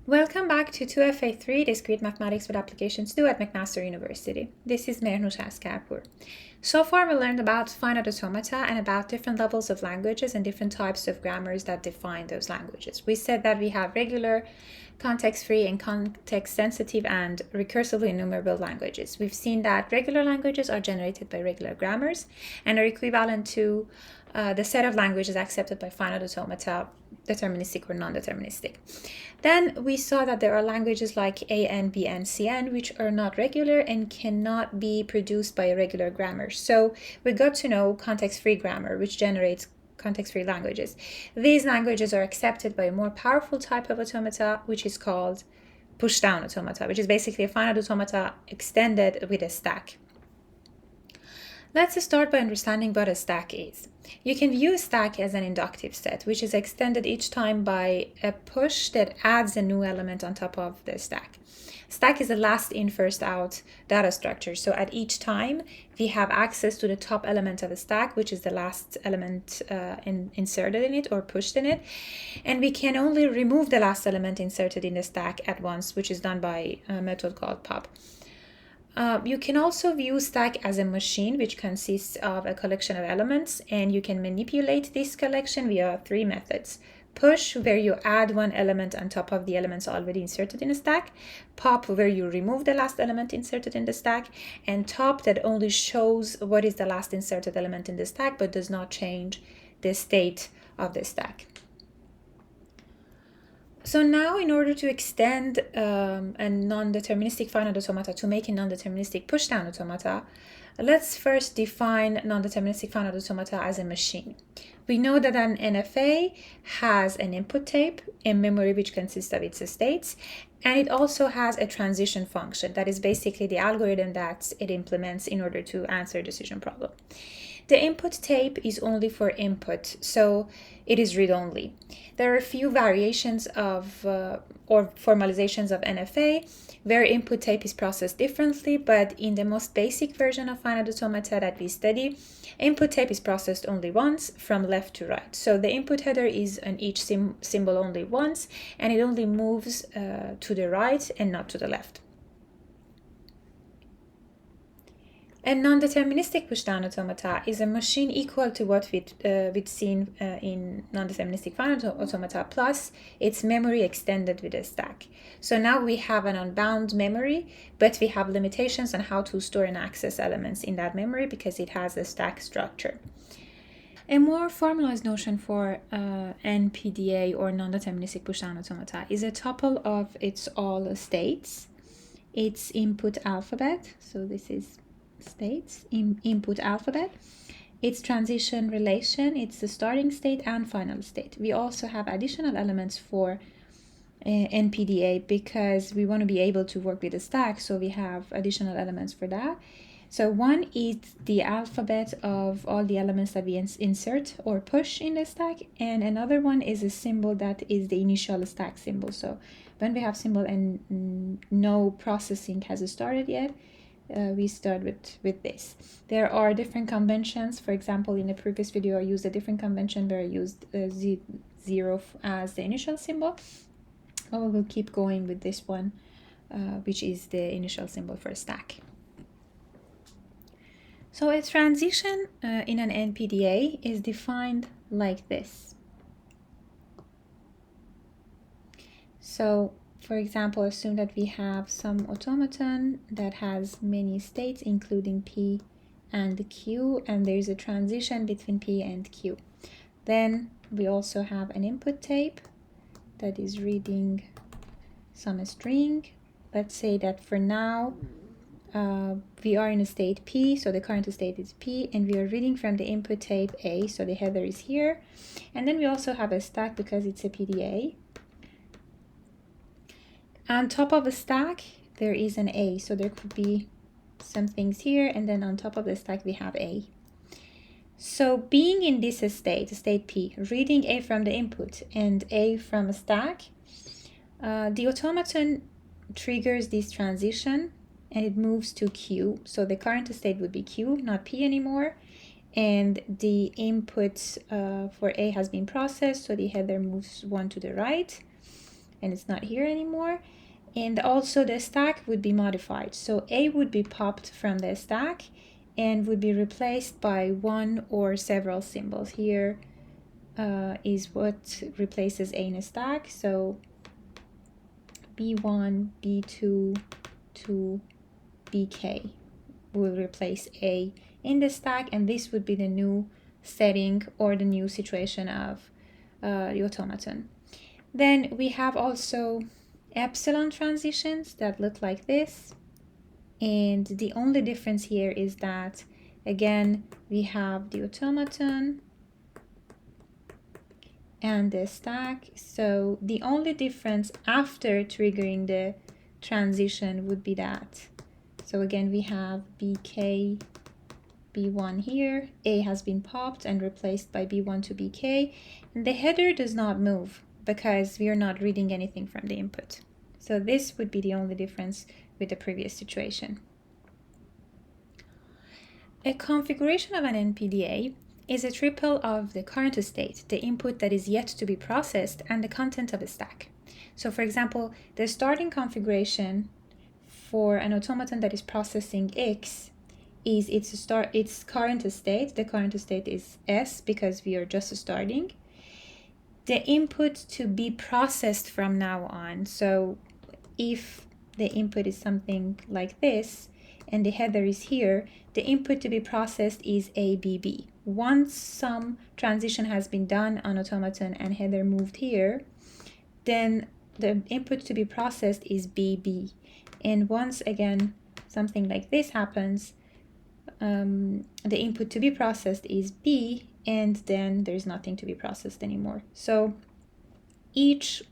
Welcome back to 2FA3 Discrete Mathematics with Applications 2 at McMaster University. This is Mehrnoush Kapur. So far we learned about finite automata and about different levels of languages and different types of grammars that define those languages. We said that we have regular, context-free, and context-sensitive and recursively enumerable languages. We've seen that regular languages are generated by regular grammars and are equivalent to the set of languages accepted by finite automata, deterministic or non-deterministic. Then we saw that there are languages like AN, BN, CN, which are not regular and cannot be produced by a regular grammar. So we got to know context-free grammar, which generates context-free languages. These languages are accepted by a more powerful type of automata, which is called push-down automata, which is basically a finite automata extended with a stack. Let's start by understanding what a stack is. You can view a stack as an inductive set, which is extended each time by a push that adds a new element on top of the stack. Stack is a last in, first out data structure. So at each time, we have access to the top element of a stack, which is the last element inserted in it or pushed in it. And we can only remove the last element inserted in the stack at once, which is done by a method called pop. You can also view stack as a machine which consists of a collection of elements, and you can manipulate this collection via three methods. Push, where you add one element on top of the elements already inserted in a stack. Pop, where you remove the last element inserted in the stack. And top, that only shows what is the last inserted element in the stack but does not change the state of the stack. So now, in order to extend a non-deterministic finite automata to make a non-deterministic push-down automata, let's first define non-deterministic finite automata as a machine. We know that an NFA has an input tape, a memory which consists of its states, and it also has a transition function that is basically the algorithm that it implements in order to answer a decision problem. The input tape is only for input, so it is read-only. There are a few variations of or formalizations of NFA where input tape is processed differently, but in the most basic version of finite automata that we study, input tape is processed only once from left to right. So the input header is on each symbol only once, and it only moves to the right and not to the left. A non-deterministic push-down automata is a machine equal to what we'd seen in non-deterministic finite automata, plus its memory extended with a stack. So now we have an unbound memory, but we have limitations on how to store and access elements in that memory because it has a stack structure. A more formalized notion for NPDA or non-deterministic push-down automata is a tuple of its all states, its input alphabet, so this is states, input alphabet, its transition relation, it's the starting state and final state. We also have additional elements for NPDA because we want to be able to work with a stack, so we have additional elements for that. So one is the alphabet of all the elements that we insert or push in the stack, and another one is a symbol that is the initial stack symbol. So when we have symbol and no processing has started yet, we start with this. There are different conventions. For example, in the previous video, I used a different convention where I used 0 as the initial symbol. I will keep going with this one, which is the initial symbol for a stack. So a transition in an NPDA is defined like this. So for example, assume that we have some automaton that has many states, including P and Q, and there's a transition between P and Q. Then we also have an input tape that is reading some string. Let's say that for now, we are in a state P, so the current state is P, and we are reading from the input tape A, so the header is here. And then we also have a stack because it's a PDA. On top of a stack, there is an A, so there could be some things here, and then on top of the stack, we have A. So being in this state P, reading A from the input and A from a stack, the automaton triggers this transition, and it moves to Q. So the current state would be Q, not P anymore, and the input for A has been processed, so the header moves one to the right. and it's not here anymore. And also the stack would be modified. So A would be popped from the stack and would be replaced by one or several symbols. Here is what replaces A in a stack. So B1, B2, to BK will replace A in the stack, and this would be the new setting or the new situation of the automaton. Then we have also epsilon transitions that look like this, and the only difference here is that again we have the automaton and the stack. So the only difference after triggering the transition would be that. So again we have BK, B1 here, A has been popped and replaced by B1 to BK, and the header does not move because we are not reading anything from the input. So this would be the only difference with the previous situation. A configuration of an NPDA is a triple of the current state, the input that is yet to be processed, and the content of a stack. So for example, the starting configuration for an automaton that is processing X is its current state. The current state is S because we are just starting. The input to be processed from now on. So if the input is something like this and the header is here, the input to be processed is ABB. Once some transition has been done on automaton and header moved here, then the input to be processed is BB. And once again something like this happens, the input to be processed is B, and then there's nothing to be processed anymore. So each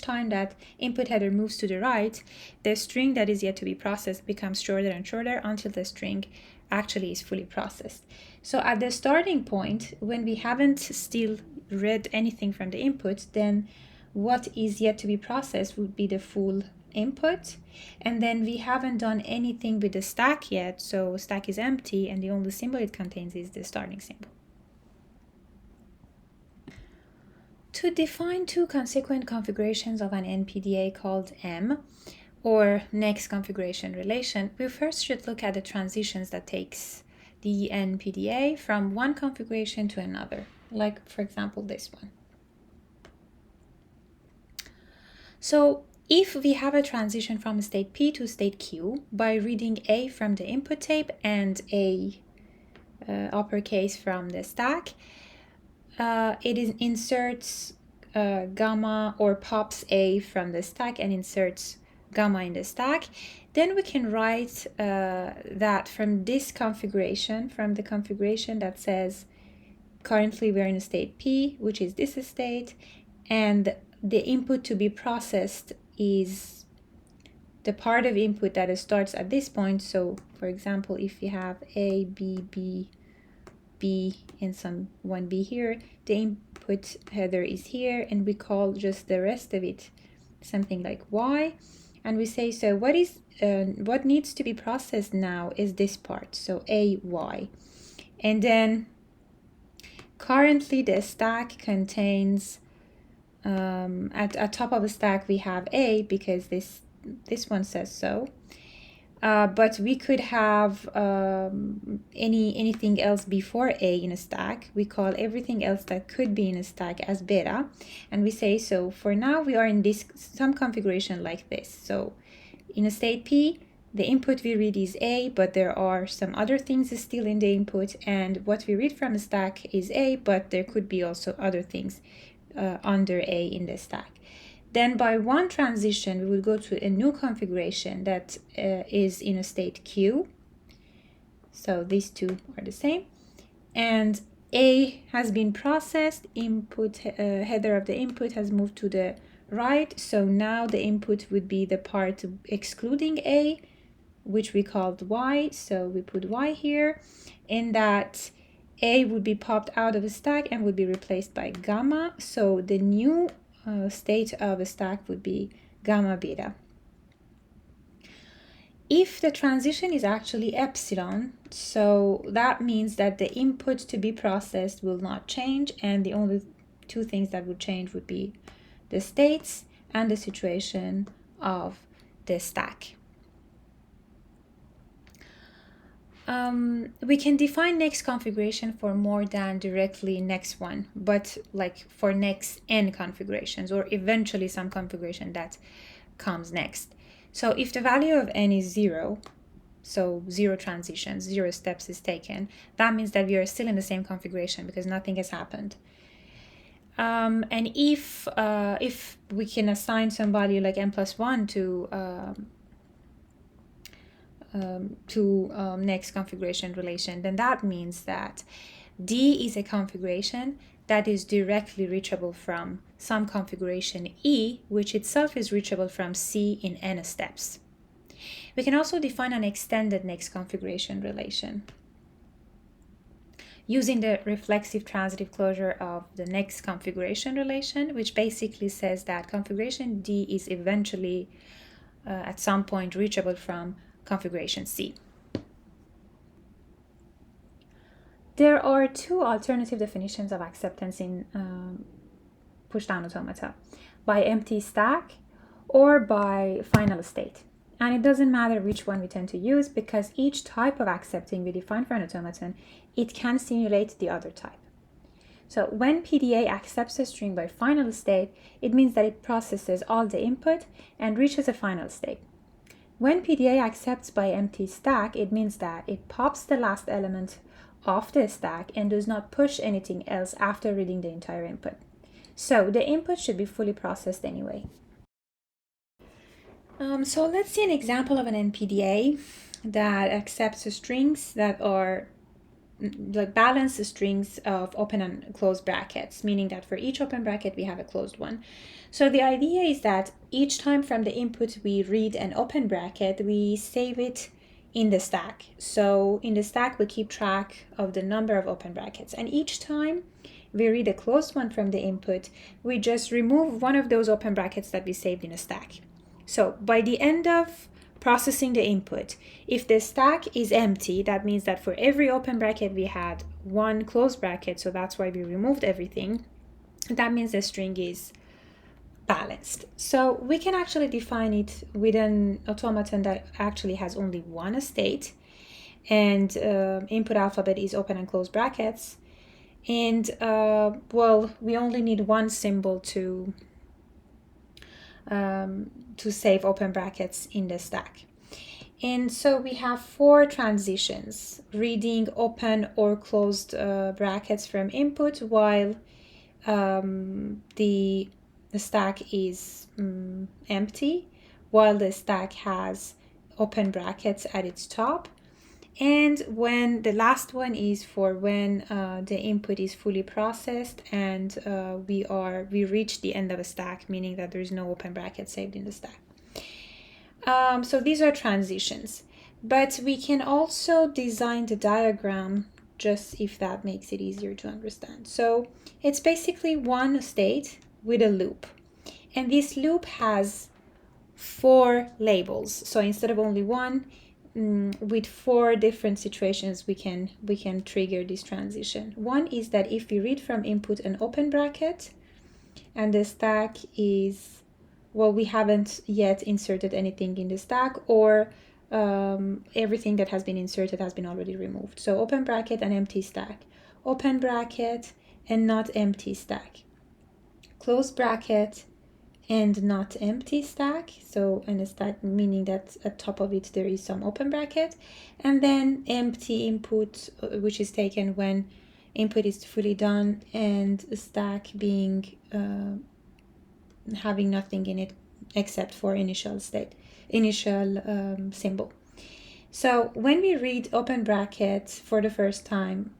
time that input header moves to the right, the string that is yet to be processed becomes shorter and shorter until the string actually is fully processed. So at the starting point, when we haven't still read anything from the input, then what is yet to be processed would be the full input, and then we haven't done anything with the stack yet, so stack is empty and the only symbol it contains is the starting symbol. To define two consequent configurations of an NPDA called M, or next configuration relation, we first should look at the transitions that takes the NPDA from one configuration to another, like for example this one. So if we have a transition from state P to state Q by reading A from the input tape and A uppercase from the stack, it inserts gamma or pops A from the stack and inserts gamma in the stack, then we can write that from this configuration, from the configuration that says currently we're in state P, which is this state, and the input to be processed is the part of input that starts at this point. So for example, if you have A, B, B, B, and some 1B here, the input header is here, and we call just the rest of it something like Y, and we say, so what needs to be processed now is this part, so AY. And then currently the stack contains at top of the stack we have A because this one says so, but we could have anything else before A in a stack. We call everything else that could be in a stack as beta, and we say, so for now we are in this some configuration like this. So in a state P, the input we read is A, but there are some other things still in the input, and what we read from a stack is A, but there could be also other things under A in the stack. Then by one transition, we will go to a new configuration that is in a state Q. So these two are the same. And A has been processed, input header of the input has moved to the right. So now the input would be the part excluding A, which we called Y. So we put Y here, and that A would be popped out of a stack and would be replaced by gamma. So the new state of a stack would be gamma beta. If the transition is actually epsilon, so that means that the input to be processed will not change, and the only two things that would change would be the states and the situation of the stack. We can define next configuration for more than directly next one, but like for next n configurations, or eventually some configuration that comes next. So if the value of n is 0, so 0 transitions, 0 steps is taken, that means that we are still in the same configuration because nothing has happened. And if we can assign some value like n plus 1 to next configuration relation, then that means that D is a configuration that is directly reachable from some configuration E, which itself is reachable from C in n steps. We can also define an extended next configuration relation using the reflexive transitive closure of the next configuration relation, which basically says that configuration D is eventually at some point reachable from configuration C. There are two alternative definitions of acceptance in pushdown automata, by empty stack or by final state. And it doesn't matter which one we tend to use because each type of accepting we define for an automaton, it can simulate the other type. So when PDA accepts a string by final state, it means that it processes all the input and reaches a final state. When PDA accepts by empty stack, it means that it pops the last element off the stack and does not push anything else after reading the entire input. So the input should be fully processed anyway. So let's see an example of an NPDA that accepts strings that are like balanced strings of open and closed brackets, meaning that for each open bracket we have a closed one. So the idea is that each time from the input we read an open bracket, we save it in the stack. So in the stack we keep track of the number of open brackets, and each time we read a closed one from the input, we just remove one of those open brackets that we saved in a stack. So by the end of processing the input, if the stack is empty, that means that for every open bracket we had one closed bracket, so that's why we removed everything. That means the string is balanced. So we can actually define it with an automaton that actually has only one state, and input alphabet is open and closed brackets, and well, we only need one symbol to save open brackets in the stack. And so we have 4 transitions, reading open or closed brackets from input while the stack is empty, while the stack has open brackets at its top. And when the last one is for when the input is fully processed and we reach the end of a stack, meaning that there is no open bracket saved in the stack. So these are transitions, but we can also design the diagram just if that makes it easier to understand. So it's basically one state with a loop, and this loop has 4 labels. So instead of only one, with 4 different situations we can trigger this transition. One is that if we read from input an open bracket and the stack is, well, we haven't yet inserted anything in the stack, or everything that has been inserted has been already removed. So open bracket and empty stack, open bracket and not empty stack, close bracket and not empty stack, so and a stack meaning that at top of it there is some open bracket, and then empty input, which is taken when input is fully done, and stack being having nothing in it except for initial symbol. So when we read open bracket for the first time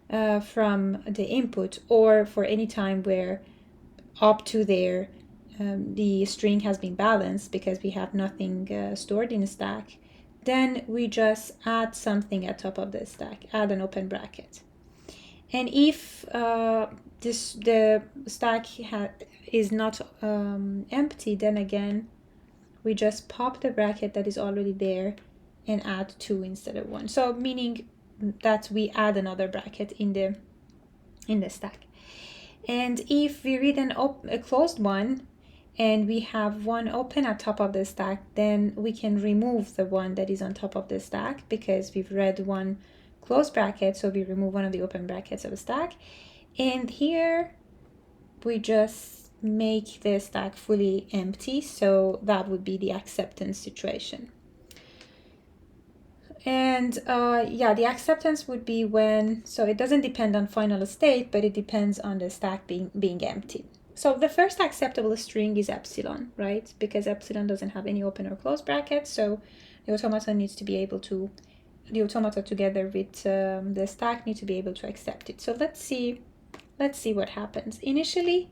from the input, or for any time where up to there the string has been balanced because we have nothing stored in the stack, then we just add something at top of the stack, add an open bracket. And if the stack is not empty, then again we just pop the bracket that is already there and add 2 instead of 1. So meaning that we add another bracket in the stack. And if we read a closed one, and we have one open at top of the stack, then we can remove the one that is on top of the stack because we've read one closed bracket, so we remove one of the open brackets of the stack. And here we just make the stack fully empty, so that would be the acceptance situation. And yeah, the acceptance would be when, so it doesn't depend on final state, but it depends on the stack being empty. So the first acceptable string is epsilon, right? Because epsilon doesn't have any open or closed brackets, so the automata needs to be able to, the automata together with the stack need to be able to accept it. So let's see what happens. Initially,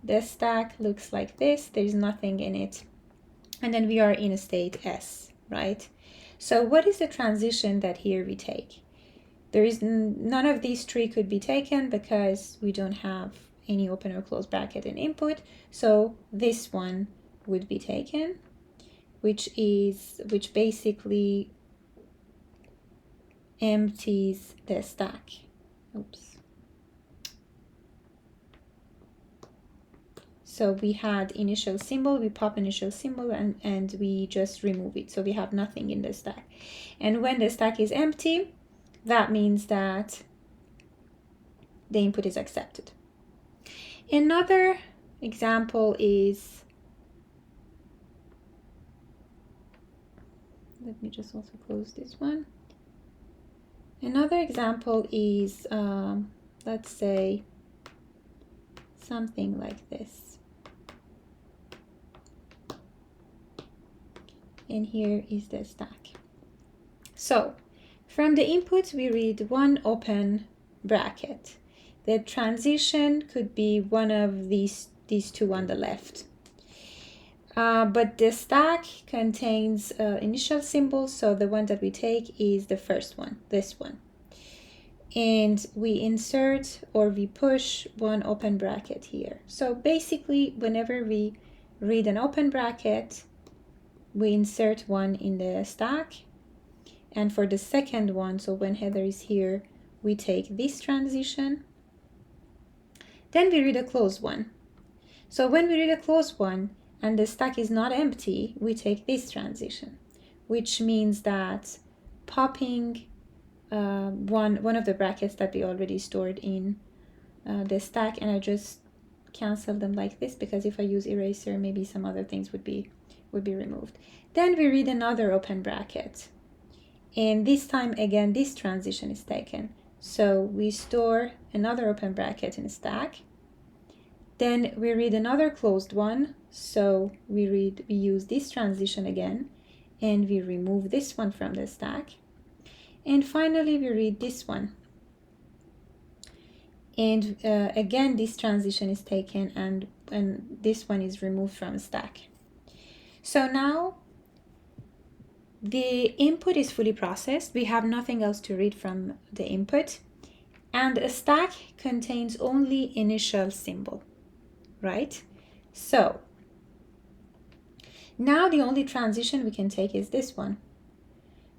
the stack looks like this. There's nothing in it. And then we are in a state S, right? So what is the transition that here we take? There is none of these three could be taken because we don't have any open or closed bracket in input. So this one would be taken, which basically empties the stack. Oops. So we had initial symbol, we pop initial symbol, and we just remove it. So we have nothing in the stack. And when the stack is empty, that means that the input is accepted. Another example is, let me just also close this one. Another example is, let's say, something like this. And here is the stack. So from the input, we read one open bracket. The transition could be one of these two on the left. But the stack contains initial symbols, so the one that we take is the first one, this one. And we insert or we push one open bracket here. So basically, whenever we read an open bracket, we insert one in the stack. And for the second one, so when header is here, we take this transition. Then we read a closed one. So when we read a closed one and the stack is not empty, we take this transition, which means that popping one of the brackets that we already stored in the stack, and I just cancel them like this because if I use eraser, maybe some other things would be removed. Then we read another open bracket, and this time again this transition is taken. So we store another open bracket in the stack. Then we read another closed one, so we use this transition again, and we remove this one from the stack. And finally we read this one. And again this transition is taken, and this one is removed from the stack. So now the input is fully processed. We have nothing else to read from the input. And a stack contains only initial symbol, right? So now the only transition we can take is this one.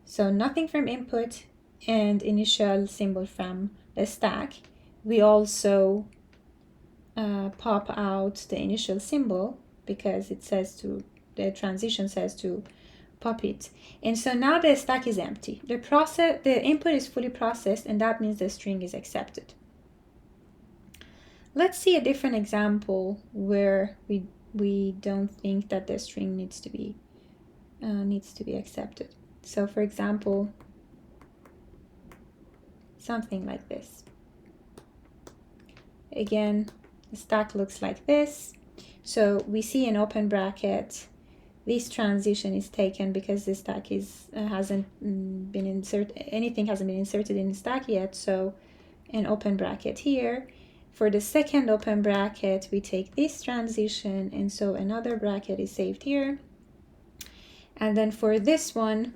So nothing from input and initial symbol from the stack. We also pop out the initial symbol because it says to, the transition says to pop it. And so now the stack is empty. The input is fully processed, and that means the string is accepted. Let's see a different example where we don't think that the string needs to be accepted. So for example, something like this. Again, the stack looks like this. So we see an open bracket. This transition is taken because the stack hasn't been inserted in the stack yet. So an open bracket here. For the second open bracket, we take this transition, and so another bracket is saved here. And then for this one,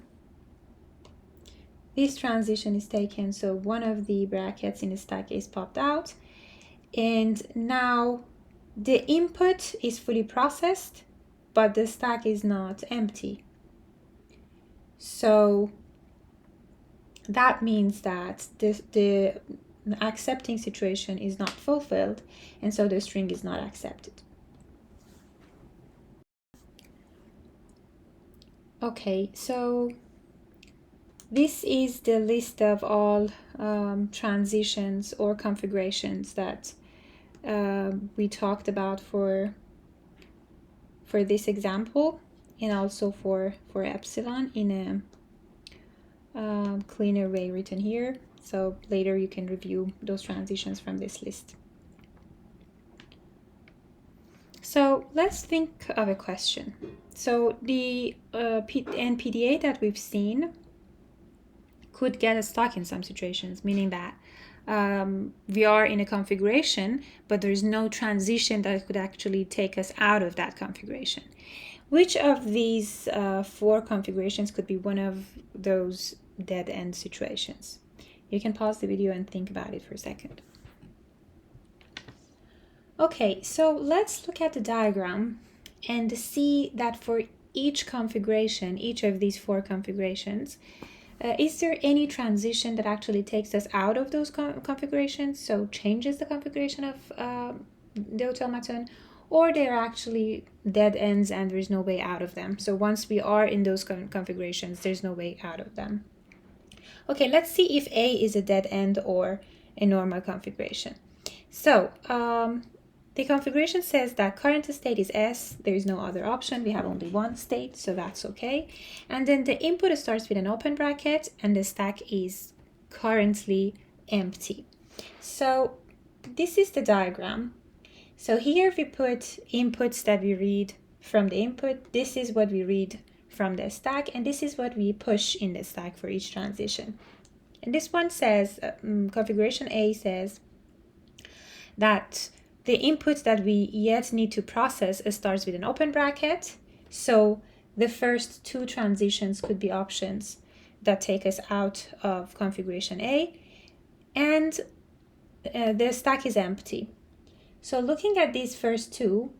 this transition is taken, so one of the brackets in the stack is popped out. And now the input is fully processed, but the stack is not empty. So that means that the accepting situation is not fulfilled, and so the string is not accepted. Okay, so this is the list of all transitions or configurations that we talked about for this example, and also for epsilon in a cleaner way written here. So later you can review those transitions from this list. So let's think of a question. So the NPDA that we've seen could get us stuck in some situations, meaning that we are in a configuration, but there's no transition that could actually take us out of that configuration. Which of these 4 configurations could be one of those dead-end situations? You can pause the video and think about it for a second. Okay, so let's look at the diagram and see that for each configuration, each of these 4 configurations, is there any transition that actually takes us out of those configurations, so changes the configuration of the automaton, or they're actually dead ends and there's no way out of them? So once we are in those configurations, there's no way out of them. Okay, let's see if A is a dead end or a normal configuration. So the configuration says that current state is S. There is no other option. We have only one state, so that's okay. And then the input starts with an open bracket and the stack is currently empty. So this is the diagram. So here we put inputs that we read from the input. This is what we read from the stack, and this is what we push in the stack for each transition. And this one says, configuration A says that the input that we yet need to process starts with an open bracket. So the first 2 transitions could be options that take us out of configuration A, and the stack is empty. So looking at these first 2,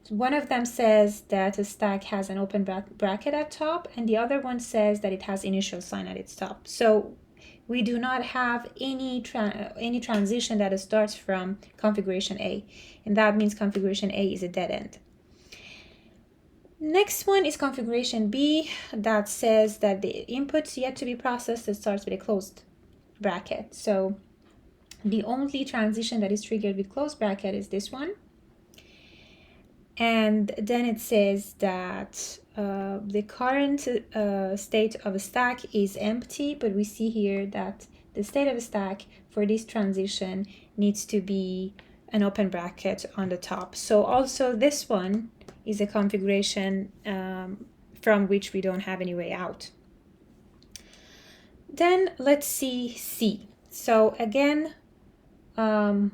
one of them says that a stack has an open bracket at top, and the other one says that it has initial sign at its top. So we do not have any transition that starts from configuration A, and that means configuration A is a dead end. Next one is configuration B, that says that the input's yet to be processed, it starts with a closed bracket. So the only transition that is triggered with closed bracket is this one. And then it says that the current state of a stack is empty, but we see here that the state of a stack for this transition needs to be an open bracket on the top. So also this one is a configuration from which we don't have any way out. Then let's see C. So again, the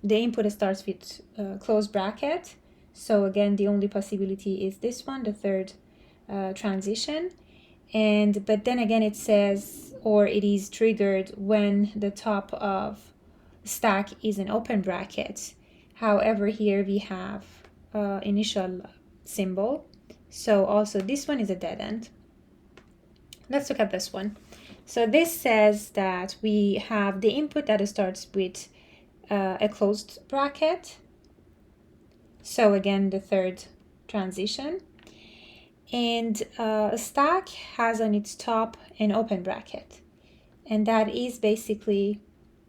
input starts with closed bracket. So again, the only possibility is this one, the third transition. But then again, it says, or it is triggered when the top of stack is an open bracket. However, here we have initial symbol. So also this one is a dead end. Let's look at this one. So this says that we have the input that starts with a closed bracket. So again, the third transition. And a stack has on its top an open bracket. And that is basically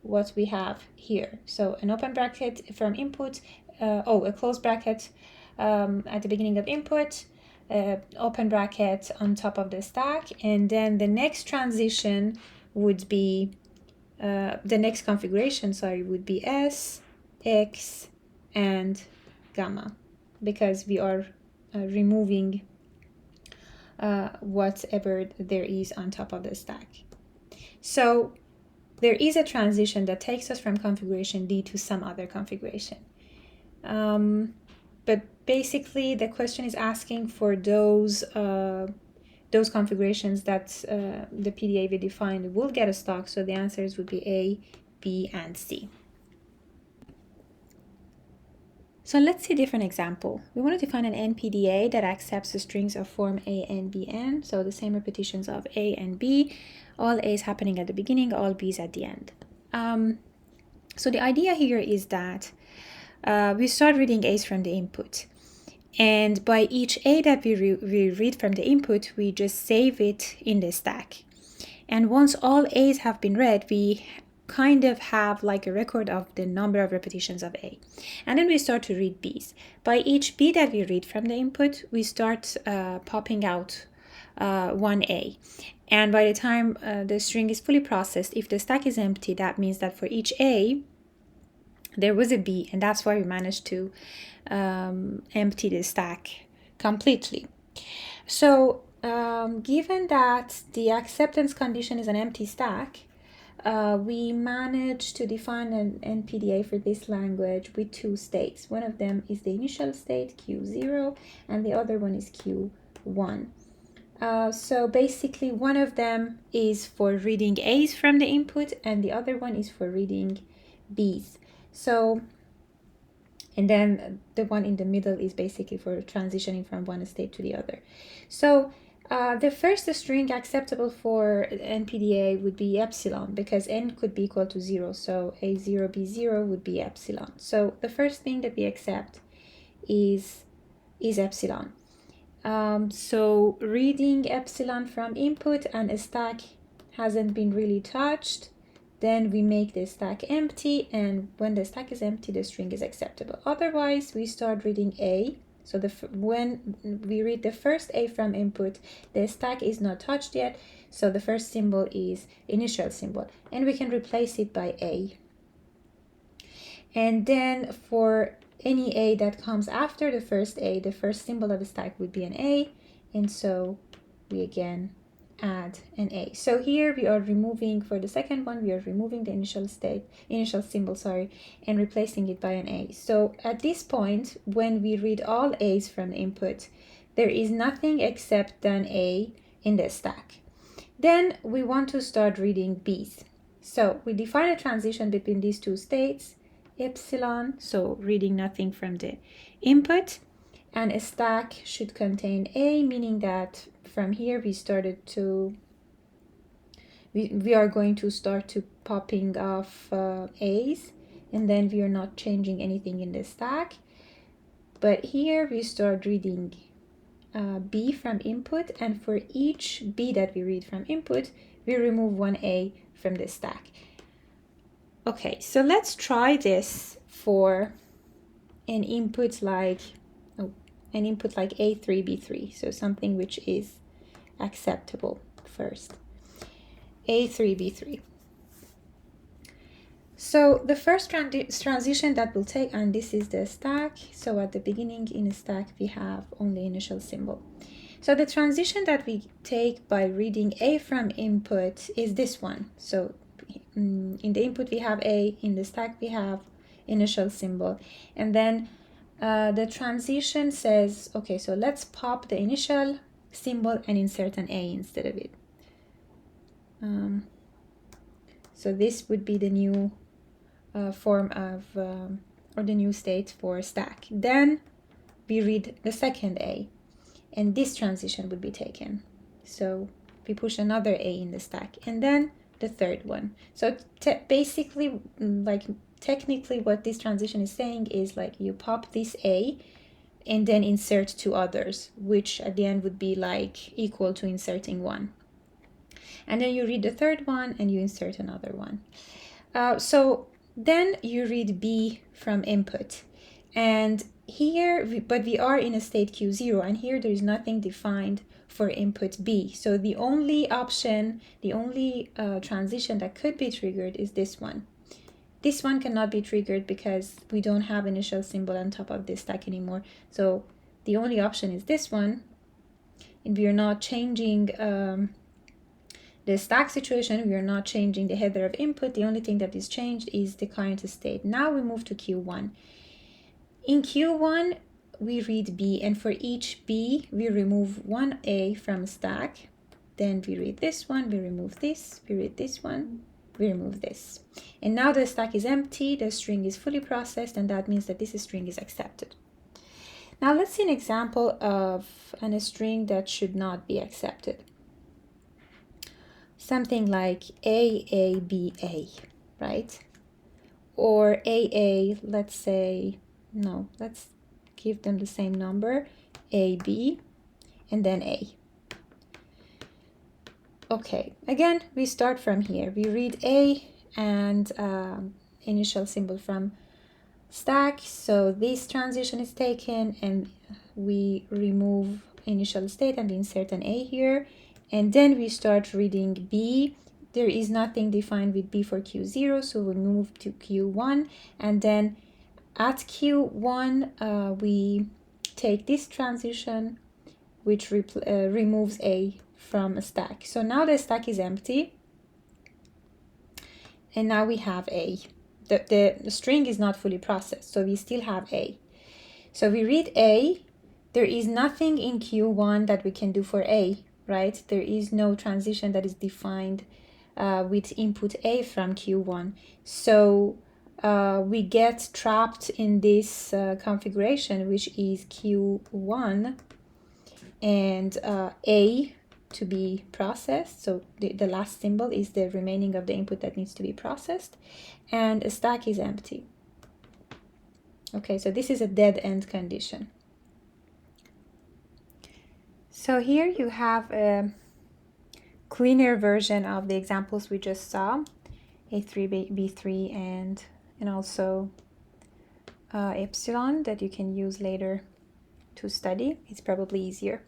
what we have here. So an open bracket from input, a closed bracket at the beginning of input, open bracket on top of the stack, and then the next transition would be, the next configuration, would be S, X, and gamma, because we are removing whatever there is on top of the stack. So there is a transition that takes us from configuration D to some other configuration. But basically the question is asking for those configurations that the PDA we defined will get a stock. So the answers would be A, B, and C. So let's see a different example. We want to define an NPDA that accepts the strings of form A and Bn. So the same repetitions of A and B, all A's happening at the beginning, all B's at the end. So the idea here is that we start reading A's from the input. And by each A that we read from the input, we just save it in the stack. And once all A's have been read, we kind of have like a record of the number of repetitions of A. And then we start to read B's. By each B that we read from the input, we start popping out one A. And by the time the string is fully processed, if the stack is empty, that means that for each A, there was a B, and that's why we managed to empty the stack completely. So given that the acceptance condition is an empty stack, we managed to define an NPDA for this language with two states. One of them is the initial state, Q0, and the other one is Q1. So basically, one of them is for reading A's from the input, and the other one is for reading B's. So, and then the one in the middle is basically for transitioning from one state to the other. So the first string acceptable for NPDA would be epsilon, because n could be equal to 0. So A0, B0 would be epsilon. So the first thing that we accept is epsilon. So reading epsilon from input and a stack hasn't been really touched, then we make the stack empty, and when the stack is empty, the string is acceptable. Otherwise, we start reading A. So when we read the first A from input, the stack is not touched yet, so the first symbol is initial symbol, and we can replace it by A. And then for any A that comes after the first A, the first symbol of the stack would be an A, and so we again add an A. So here we are removing, for the second one, we are removing the initial symbol, and replacing it by an A. So at this point, when we read all A's from the input, there is nothing except an A in the stack. Then we want to start reading B's. So we define a transition between these two states, epsilon, so reading nothing from the input, and a stack should contain A, meaning that from here we are going to start to popping off A's, and then we are not changing anything in the stack. But here we start reading B from input, and for each B that we read from input, we remove one A from the stack. Okay, so let's try this for an input like A3, B3, so something which is acceptable first. A3, B3. So the first transition that we'll take, and this is the stack. So at the beginning in a stack, we have only initial symbol. So the transition that we take by reading A from input is this one. So in the input we have A, in the stack we have initial symbol, and then the transition says, okay, so let's pop the initial symbol and insert an A instead of it. So this would be the new form of, or the new state for stack. Then we read the second A, and this transition would be taken. So we push another A in the stack, and then the third one. So basically, like technically what this transition is saying is like you pop this A and then insert two others, which at the end would be like equal to inserting one. And then you read the third one and you insert another one. So then you read B from input. And here, but we are in a state Q0, and here there is nothing defined for input B. So the only option, the only transition that could be triggered is this one. This one cannot be triggered because we don't have initial symbol on top of this stack anymore. So the only option is this one. And we are not changing the stack situation. We are not changing the header of input. The only thing that is changed is the current state. Now we move to Q1. In Q1, we read B, and for each B, we remove one A from stack. Then we read this one, we remove this, we read this one, we remove this. And now the stack is empty, the string is fully processed, and that means that this string is accepted. Now let's see an example of a string that should not be accepted. Something like AABA, right? Or AA, let's say, no, let's give them the same number, A, B, and then A. Okay, again, we start from here. We read A and initial symbol from stack. So this transition is taken and we remove initial state and we insert an A here. And then we start reading B. There is nothing defined with B for Q0, so we move to Q1. And then at Q1, we take this transition, which removes A from a stack. So now the stack is empty. And now we have A. The string is not fully processed, so we still have A. So we read A. There is nothing in Q1 that we can do for A, right? There is no transition that is defined with input A from Q1. So we get trapped in this configuration, which is Q1 and A to be processed. So the last symbol is the remaining of the input that needs to be processed, and a stack is empty. Okay, so this is a dead end condition. So here you have a cleaner version of the examples we just saw, A3, B3, and also epsilon that you can use later to study. It's probably easier.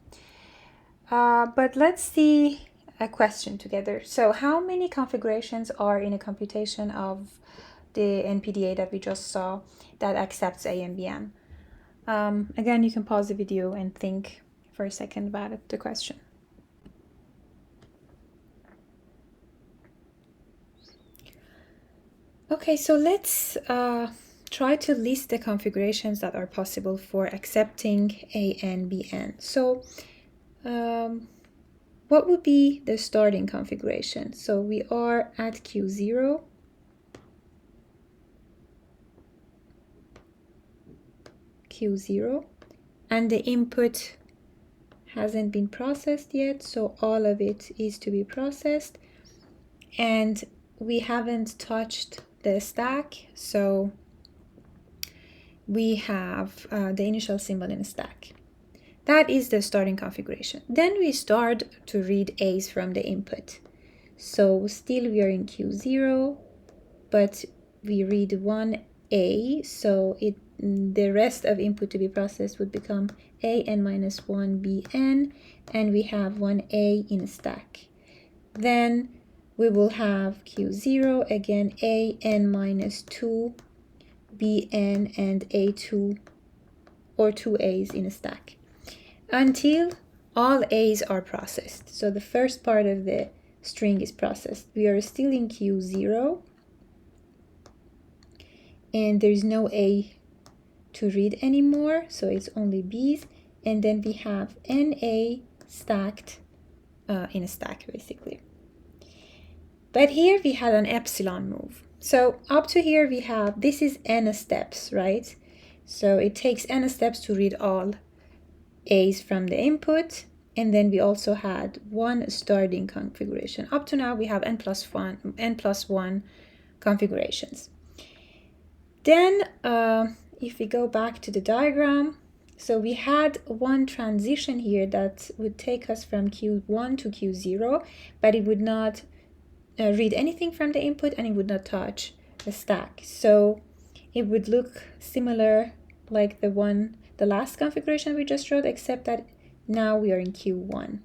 But let's see a question together. So how many configurations are in a computation of the NPDA that we just saw that accepts A and Bn? Again, you can pause the video and think for a second about it, the question. Okay, so let's try to list the configurations that are possible for accepting A and Bn. So what would be the starting configuration? So we are at Q0. Q0, and the input hasn't been processed yet, so all of it is to be processed, and we haven't touched the stack, so we have the initial symbol in a stack. That is the starting configuration. Then we start to read A's from the input. So still we are in Q0, but we read one A, so the rest of input to be processed would become A(n minus 1 Bn, and we have one A in a stack. Then we will have Q0, again A(n minus 2 Bn and A2 or two A's in a stack, until all A's are processed. So the first part of the string is processed. We are still in Q0, and there is no A to read anymore, so it's only B's, and then we have NA stacked in a stack, basically. But here we had an epsilon move. So up to here we have, this is n steps, right? So it takes n steps to read all A's from the input, and then we also had one starting configuration. Up to now we have n plus 1 configurations. Then if we go back to the diagram, so we had one transition here that would take us from Q1 to Q0, but it would not read anything from the input, and it would not touch the stack. So it would look similar like the last configuration we just showed, except that now we are in Q1.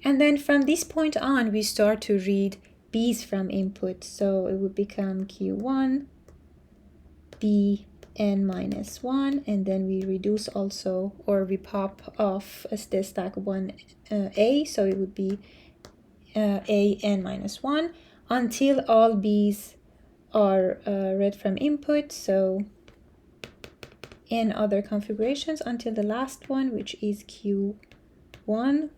And then from this point on, we start to read B's from input. So it would become Q1, Bn minus 1, and then we reduce also, or we pop off as the stack 1A, so it would be An minus 1, until all B's are read from input, so n other configurations until the last one, which is Q1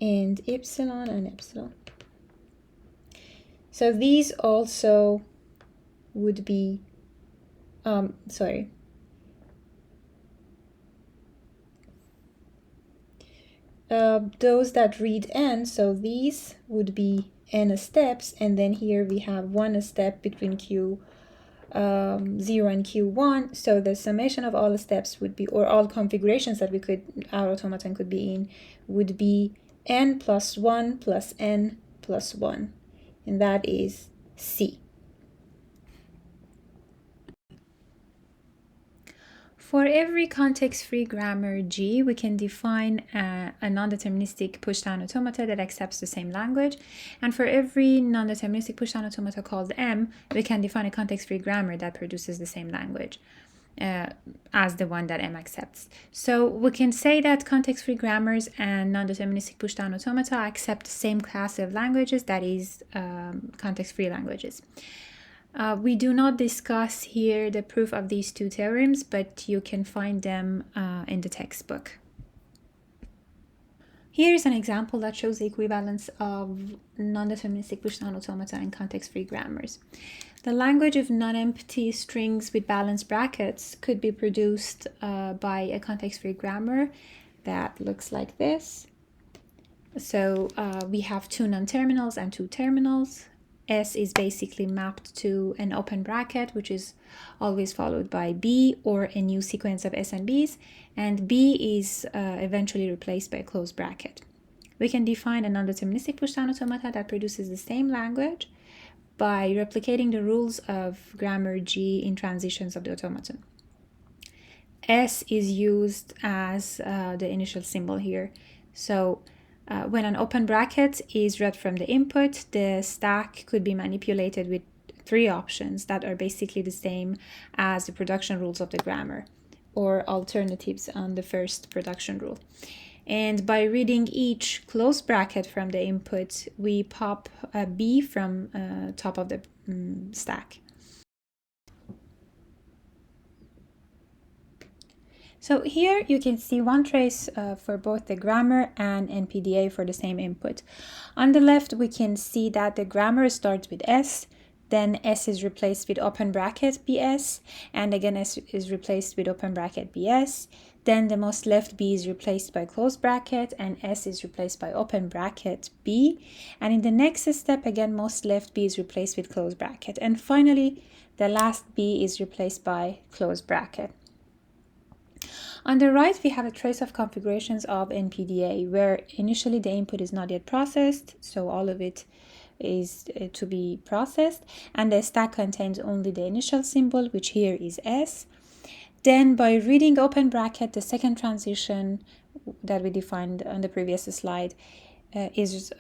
and epsilon. So these also would be, those that read n, so these would be n steps, and then here we have one step between Q0 and Q1. So the summation of all the steps would be, or all configurations that our automaton could be in, would be n plus 1 plus n plus 1, and that is C. For every context-free grammar G, we can define a non-deterministic pushdown automata that accepts the same language. And for every non-deterministic pushdown automata called M, we can define a context-free grammar that produces the same language as the one that M accepts. So we can say that context-free grammars and non-deterministic pushdown automata accept the same class of languages, that is, context-free languages. We do not discuss here the proof of these two theorems, but you can find them in the textbook. Here is an example that shows the equivalence of non-deterministic pushdown automata and context-free grammars. The language of non-empty strings with balanced brackets could be produced by a context-free grammar that looks like this. So we have two non-terminals and two terminals. S is basically mapped to an open bracket, which is always followed by B or a new sequence of S and B's, and B is eventually replaced by a closed bracket. We can define a non-deterministic pushdown automata that produces the same language by replicating the rules of grammar G in transitions of the automaton. S is used as the initial symbol here. So when an open bracket is read from the input, the stack could be manipulated with three options that are basically the same as the production rules of the grammar, or alternatives on the first production rule. And by reading each closed bracket from the input, we pop a B from top of the stack. So here you can see one trace for both the grammar and NPDA for the same input. On the left, we can see that the grammar starts with S, then S is replaced with open bracket BS, and again S is replaced with open bracket BS. Then the most left B is replaced by closed bracket, and S is replaced by open bracket B. And in the next step, again, most left B is replaced with closed bracket. And finally, the last B is replaced by closed bracket. On the right, we have a trace of configurations of NPDA, where initially the input is not yet processed, so all of it is to be processed, and the stack contains only the initial symbol, which here is S. Then by reading open bracket, the second transition that we defined on the previous slide is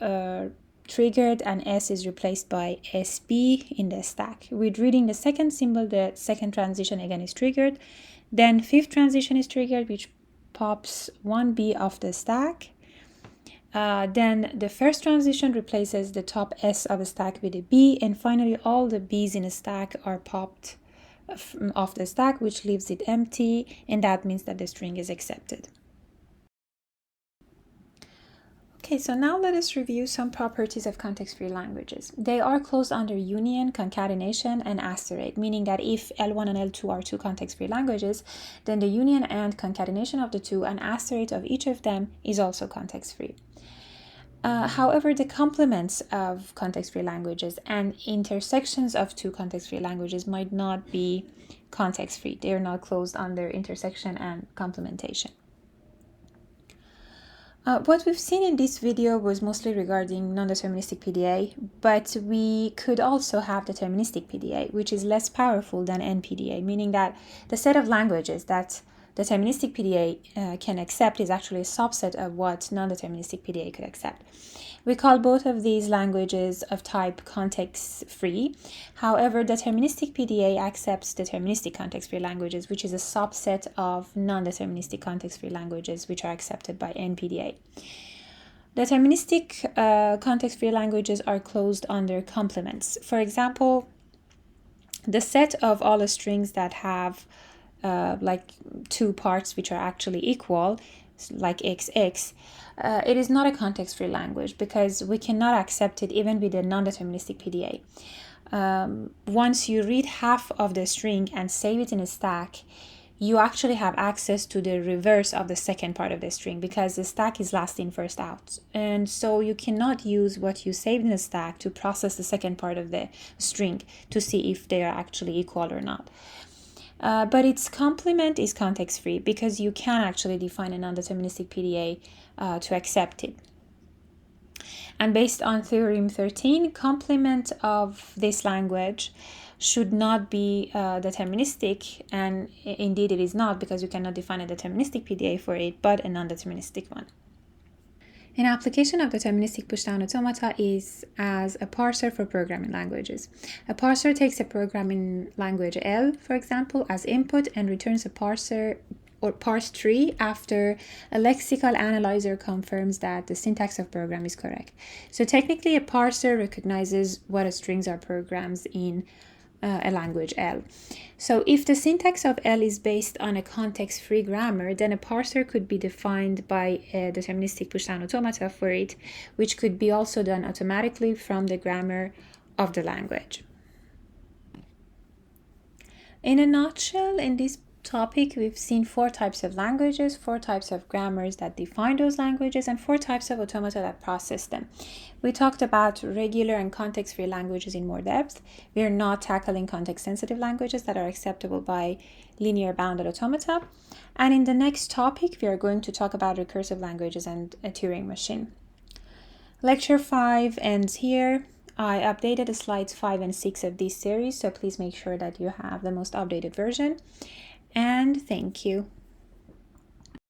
triggered, and S is replaced by SB in the stack. With reading the second symbol, the second transition again is triggered. Then fifth transition is triggered, which pops 1B off the stack. Then the first transition replaces the top S of a stack with a B, and finally all the B's in a stack are popped off the stack, which leaves it empty, and that means that the string is accepted. Okay, so now let us review some properties of context-free languages. They are closed under union, concatenation, and Asterade, meaning that if L1 and L2 are two context-free languages, then the union and concatenation of the two and Asterade of each of them is also context-free. However, the complements of context-free languages and intersections of two context-free languages might not be context-free. They are not closed under intersection and complementation. What we've seen in this video was mostly regarding non-deterministic PDA, but we could also have deterministic PDA, which is less powerful than NPDA, meaning that the set of languages that deterministic PDA can accept is actually a subset of what non-deterministic PDA could accept. We call both of these languages of type context-free. However, deterministic PDA accepts deterministic context-free languages, which is a subset of non-deterministic context-free languages, which are accepted by NPDA. Deterministic context-free languages are closed under complements. For example, the set of all the strings that have like two parts which are actually equal, like XX, it is not a context-free language because we cannot accept it even with a non-deterministic PDA. Once you read half of the string and save it in a stack, you actually have access to the reverse of the second part of the string, because the stack is last in, first out. And so you cannot use what you saved in the stack to process the second part of the string to see if they are actually equal or not. But its complement is context-free, because you can actually define a non-deterministic PDA to accept it. And based on Theorem 13, complement of this language should not be deterministic, and indeed it is not, because you cannot define a deterministic PDA for it, but a non-deterministic one. An application of deterministic pushdown automata is as a parser for programming languages. A parser takes a programming language L, for example, as input and returns a parser or parse tree after a lexical analyzer confirms that the syntax of program is correct. So technically a parser recognizes what strings are programs in a language L. So if the syntax of L is based on a context-free grammar, then a parser could be defined by a deterministic pushdown automata for it, which could be also done automatically from the grammar of the language. In a nutshell, in this topic, we've seen 4 types of languages, 4 types of grammars that define those languages, and 4 types of automata that process them. We talked about regular and context-free languages in more depth. We are not tackling context-sensitive languages that are acceptable by linear bounded automata. And in the next topic, we are going to talk about recursive languages and a Turing machine. Lecture 5 ends here. I updated the slides 5 and 6 of this series, so please make sure that you have the most updated version. And thank you.